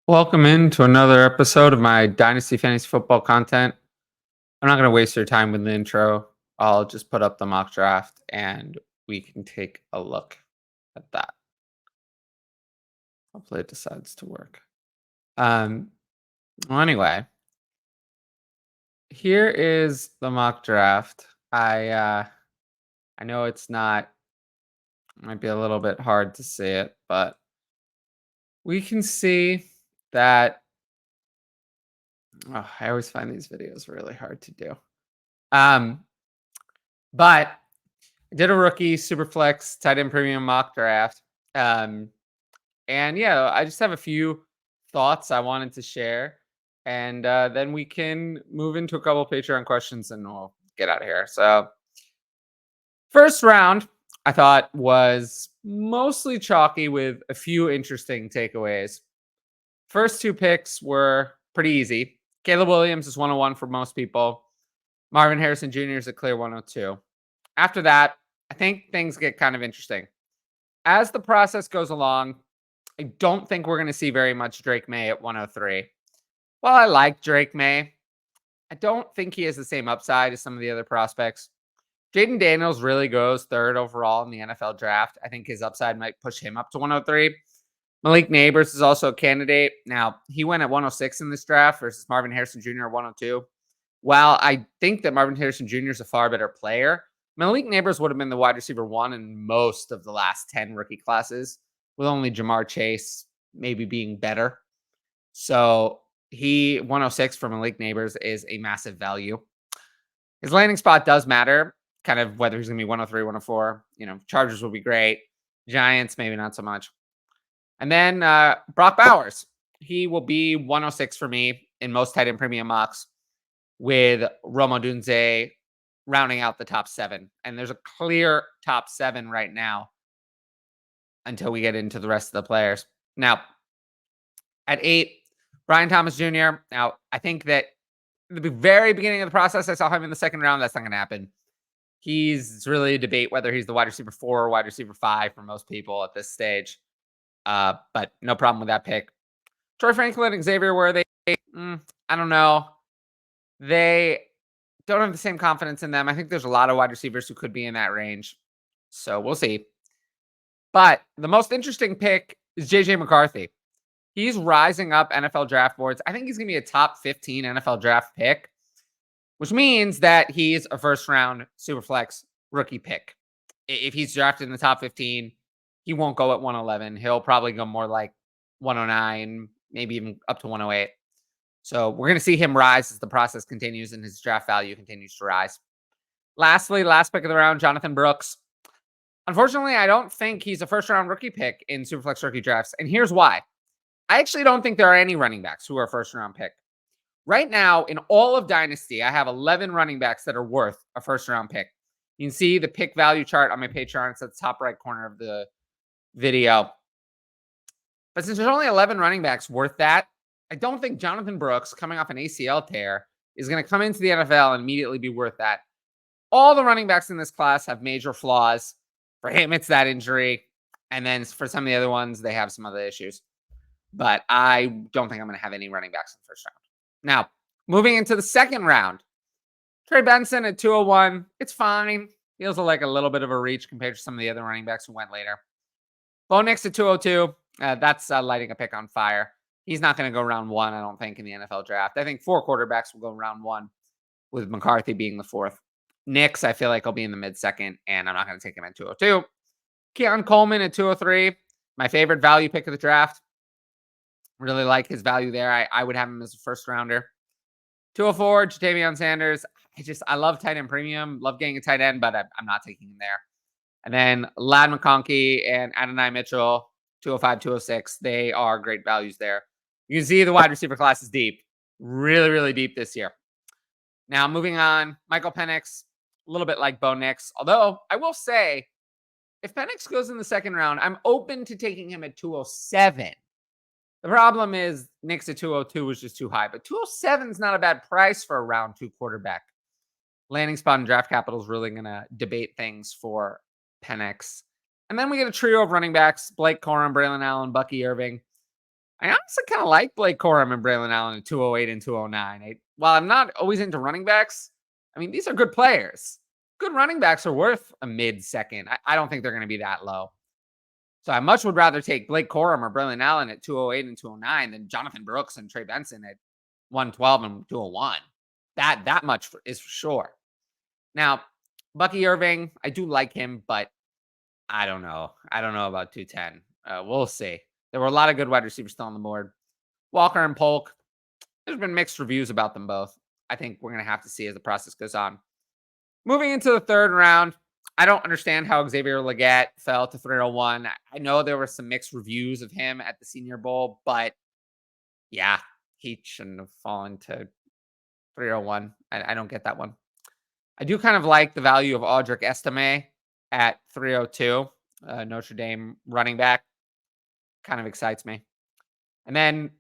Welcome into another episode of my Dynasty Fantasy Football content. I'm not going to waste your time with the intro. I'll just put up the mock draft and we can take a look at that. Hopefully it decides to work. Well, anyway, here is the mock draft. I know it might be a little bit hard to see it, but we can see that. Oh, I always find these videos really hard to do. But I did a rookie superflex tight end premium mock draft. And yeah, I just have a few thoughts I wanted to share. And then we can move into a couple Patreon questions and we'll get out of here. So, first round, I thought was mostly chalky with a few interesting takeaways. First two picks were pretty easy. Caleb Williams is 101 for most people. Marvin Harrison Jr. is a clear 102. After that, I think things get kind of interesting. As the process goes along, I don't think we're going to see very much Drake May at 103. While I like Drake May, I don't think he has the same upside as some of the other prospects. Jaden Daniels really goes third overall in the NFL draft. I think his upside might push him up to 103. Malik Neighbors is also a candidate. Now, he went at 106 in this draft versus Marvin Harrison Jr. at 102. While I think that Marvin Harrison Jr. is a far better player, Malik Neighbors would have been the wide receiver one in most of the last 10 rookie classes, with only Jamar Chase maybe being better. So 106 for Malik Neighbors is a massive value. His landing spot does matter, kind of whether he's going to be 103, 104. Chargers will be great. Giants, maybe not so much. And then Brock Bowers. He will be 106 for me in most tight end premium mocks, with Rome Odunze rounding out the top 7. And there's a clear top 7 right now until we get into the rest of the players. Now, at 8, Brian Thomas Jr. Now, I think that at the very beginning of the process, I saw him in the second round. That's not going to happen. It's really a debate whether he's the wide receiver 4 or wide receiver 5 for most people at this stage. But no problem with that pick. Troy Franklin and Xavier Worthy, I don't know. They don't have the same confidence in them. I think there's a lot of wide receivers who could be in that range. So we'll see. But the most interesting pick is JJ McCarthy. He's rising up NFL draft boards. I think he's going to be a top 15 NFL draft pick, which means that he's a first round superflex rookie pick. If he's drafted in the top 15, he won't go at 111. He'll probably go more like 109, maybe even up to 108. So we're going to see him rise as the process continues and his draft value continues to rise. Lastly, last pick of the round, Jonathan Brooks. Unfortunately, I don't think he's a first-round rookie pick in Superflex rookie drafts, and here's why. I actually don't think there are any running backs who are a first-round pick. Right now, in all of Dynasty, I have 11 running backs that are worth a first-round pick. You can see the pick value chart on my Patreon. It's at the top right corner of the video. But since there's only 11 running backs worth that, I don't think Jonathan Brooks, coming off an ACL tear, is going to come into the NFL and immediately be worth that. All the running backs in this class have major flaws. For him, it's that injury. And then for some of the other ones, they have some other issues. But I don't think I'm going to have any running backs in the first round. Now, moving into the second round, Trey Benson at 201. It's fine. Feels like a little bit of a reach compared to some of the other running backs who went later. Bo Nix at 202. That's lighting a pick on fire. He's not going to go round 1, I don't think, in the NFL draft. I think 4 quarterbacks will go round 1, with McCarthy being the 4th. Nix, I feel like he'll be in the mid-second, and I'm not going to take him at 202. Keon Coleman at 203. My favorite value pick of the draft. Really like his value there. I would have him as a first rounder. 204, Jatavion Sanders. I love tight end premium. Love getting a tight end, but I'm not taking him there. And then Ladd McConkey and Adonai Mitchell, 205, 206. They are great values there. You can see the wide receiver class is deep. Really, really deep this year. Now, moving on, Michael Penix, a little bit like Bo Nix. Although, I will say, if Penix goes in the second round, I'm open to taking him at 207. The problem is Nix at 202 was just too high. But 207 is not a bad price for a round 2 quarterback. Landing spot and draft capital is really going to debate things for Penix. And then we get a trio of running backs, Blake Corum, Braylon Allen, Bucky Irving. I honestly kind of like Blake Corum and Braylon Allen at 208 and 209. While I'm not always into running backs, I mean, these are good players. Good running backs are worth a mid second. I don't think they're going to be that low. So I much would rather take Blake Corum or Braylon Allen at 208 and 209 than Jonathan Brooks and Trey Benson at 112 and 201. That much is for sure. Now, Bucky Irving, I do like him, but I don't know. I don't know about 210. We'll see. There were a lot of good wide receivers still on the board. Walker and Polk, there's been mixed reviews about them both. I think we're going to have to see as the process goes on. Moving into the third round, I don't understand how Xavier Legette fell to 301. I know there were some mixed reviews of him at the Senior Bowl, but yeah, he shouldn't have fallen to 301. I don't get that one. I do kind of like the value of Audric Estime at 302, Notre Dame running back. Kind of excites me. And then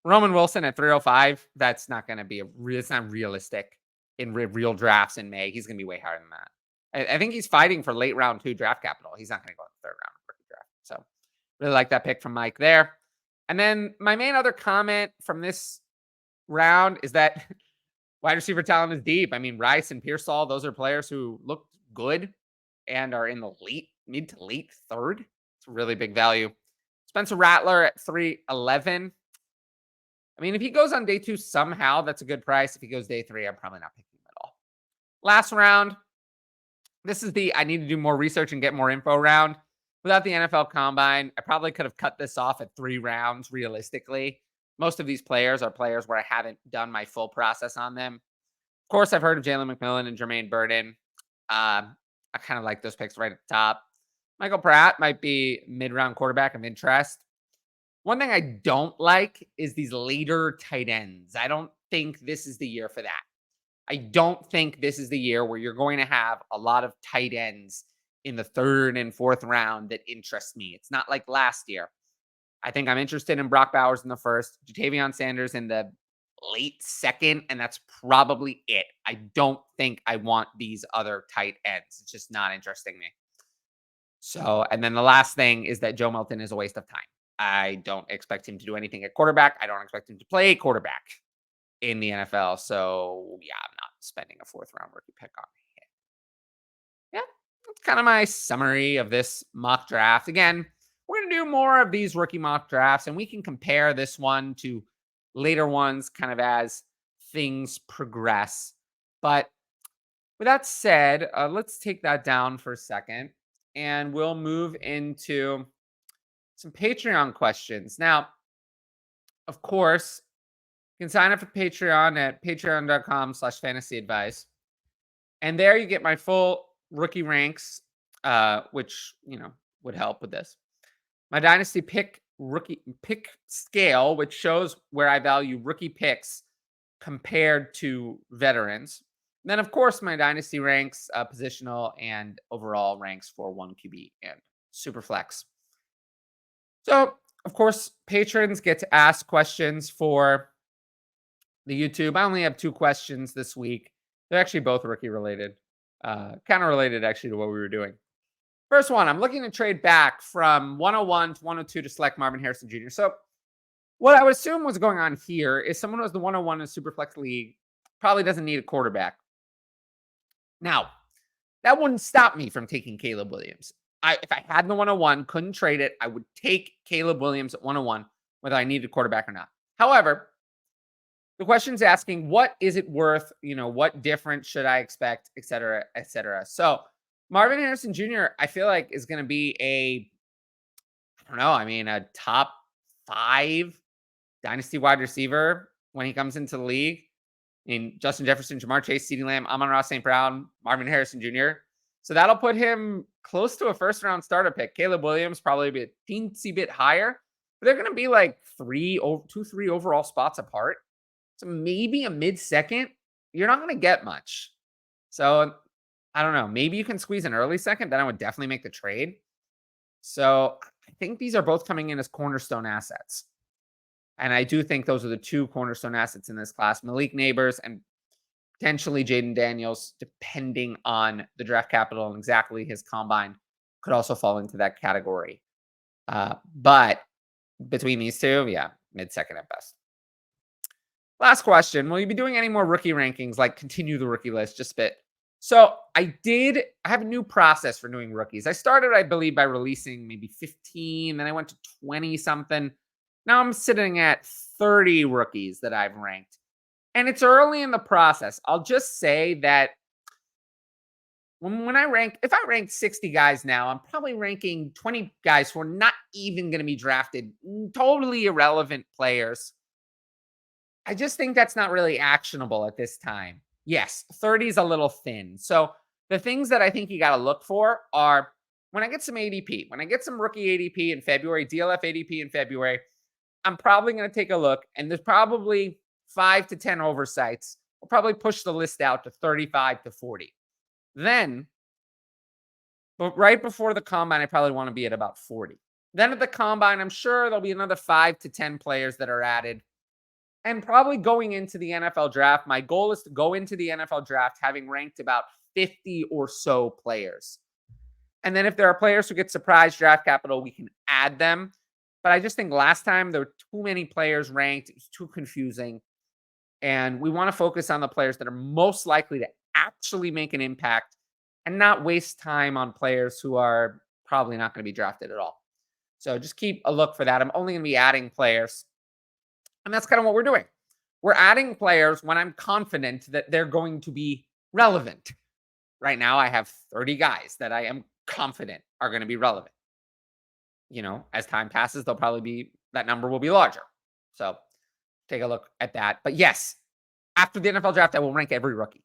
Roman Wilson at 305. That's not going to be it's not realistic in real drafts in May. He's going to be way higher than that. I think he's fighting for late round 2 draft capital. He's not going to go in the third round rookie draft. So really like that pick from Mike there. And then my main other comment from this round is that wide receiver talent is deep. I mean, Rice and Pearsall, those are players who look good and are in the mid to late third. It's a really big value. Spencer Rattler at 311. I mean, if he goes on day 2 somehow, that's a good price. If he goes day 3, I'm probably not picking him at all. Last round. This is the I need to do more research and get more info round. Without the NFL Combine, I probably could have cut this off at 3 rounds realistically. Most of these players are players where I haven't done my full process on them. Of course, I've heard of Jalen McMillan and Jermaine Burton. I kind of like those picks right at the top. Michael Pratt might be mid-round quarterback of interest. One thing I don't like is these later tight ends. I don't think this is the year for that. I don't think this is the year where you're going to have a lot of tight ends in the 3rd and 4th round that interest me. It's not like last year. I think I'm interested in Brock Bowers in the 1st, Jatavion Sanders in the late 2nd, and that's probably it. I don't think I want these other tight ends. It's just not interesting me. So, and then the last thing is that Joe Milton is a waste of time. I don't expect him to do anything at quarterback. I don't expect him to play quarterback in the NFL. So, yeah, I'm not spending a 4th round rookie pick on him. Yeah, that's kind of my summary of this mock draft. Again, we're going to do more of these rookie mock drafts, and we can compare this one to later ones kind of as things progress. But with that said, let's take that down for a second, and we'll move into some Patreon questions. Now, of course, you can sign up for Patreon at patreon.com/fantasyadvice. And there you get my full rookie ranks, which, would help with this. My Dynasty rookie pick scale, which shows where I value rookie picks compared to veterans. And then, of course, my Dynasty ranks, positional and overall ranks for 1 QB and Superflex. So, of course, patrons get to ask questions for the YouTube. I only have 2 questions this week. They're actually both rookie related. Kind of related actually to what we were doing. First one, I'm looking to trade back from 101 to 102 to select Marvin Harrison Jr. So what I would assume was going on here is someone who has the 101 in a Superflex league probably doesn't need a quarterback. Now, that wouldn't stop me from taking Caleb Williams. If I had the 101, couldn't trade it, I would take Caleb Williams at 101, whether I needed a quarterback or not. However, the question's asking, what is it worth? What difference should I expect, et cetera, et cetera. So Marvin Harrison Jr., I feel like is going to be a top 5 dynasty wide receiver when he comes into the league. I mean, Justin Jefferson, Jamar Chase, CeeDee Lamb, Amon-Ra St. Brown, Marvin Harrison Jr. So that'll put him close to a 1st-round starter pick. Caleb Williams probably be a teensy bit higher, but they're going to be like 3 overall spots apart. So maybe a mid-second, you're not going to get much. So I don't know. Maybe you can squeeze an early second. Then I would definitely make the trade. So I think these are both coming in as cornerstone assets. And I do think those are the 2 cornerstone assets in this class. Malik Neighbors and potentially Jaden Daniels, depending on the draft capital and exactly his combine, could also fall into that category. But between these 2, yeah, mid-second at best. Last question. Will you be doing any more rookie rankings, like continue the rookie list? Just spit. So I have a new process for doing rookies. I started, I believe, by releasing maybe 15, then I went to 20 something. Now I'm sitting at 30 rookies that I've ranked. And it's early in the process. I'll just say that if I rank 60 guys now, I'm probably ranking 20 guys who are not even going to be drafted, totally irrelevant players. I just think that's not really actionable at this time. Yes, 30 is a little thin. So the things that I think you got to look for are when I get some ADP, when I get some rookie ADP in February, DLF ADP in February, I'm probably going to take a look, and there's probably 5 to 10 oversights. We'll probably push the list out to 35 to 40. Then, but right before the combine, I probably want to be at about 40. Then at the combine, I'm sure there'll be another 5 to 10 players that are added. And probably going into the NFL draft, my goal is to go into the NFL draft having ranked about 50 or so players. And then if there are players who get surprise draft capital, we can add them. But I just think last time there were too many players ranked. It was too confusing. And we want to focus on the players that are most likely to actually make an impact and not waste time on players who are probably not going to be drafted at all. So just keep a look for that. I'm only going to be adding players. And that's kind of what we're doing. We're adding players when I'm confident that they're going to be relevant. Right now, I have 30 guys that I am confident are going to be relevant. As time passes, that number will be larger. So take a look at that. But yes, after the NFL draft, I will rank every rookie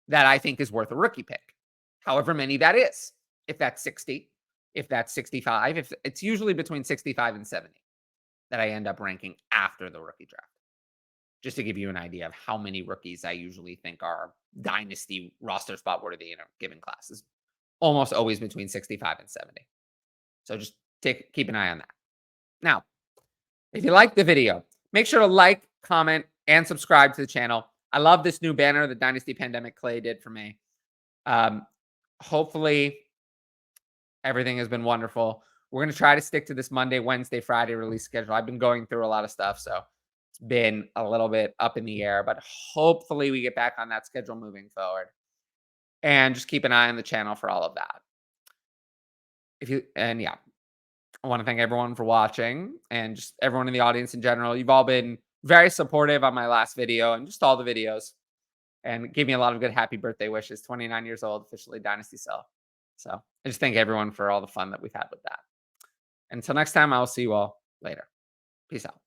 that I think is worth a rookie pick, however many that is. If that's 60, if that's 65, if it's usually between 65 and 70 that I end up ranking after the rookie draft. Just to give you an idea of how many rookies I usually think are dynasty roster spot worthy in a given class is almost always between 65 and 70. So just keep an eye on that. Now, if you like the video, make sure to like, comment, and subscribe to the channel. I love this new banner that Dynasty Pandemic Clay did for me. Hopefully, everything has been wonderful. We're going to try to stick to this Monday, Wednesday, Friday release schedule. I've been going through a lot of stuff, so it's been a little bit up in the air, but hopefully we get back on that schedule moving forward. And just keep an eye on the channel for all of that. I want to thank everyone for watching and just everyone in the audience in general. You've all been very supportive on my last video and just all the videos and gave me a lot of good happy birthday wishes. 29 years old, officially Dynasty Cell. So I just thank everyone for all the fun that we've had with that. Until next time, I will see you all later. Peace out.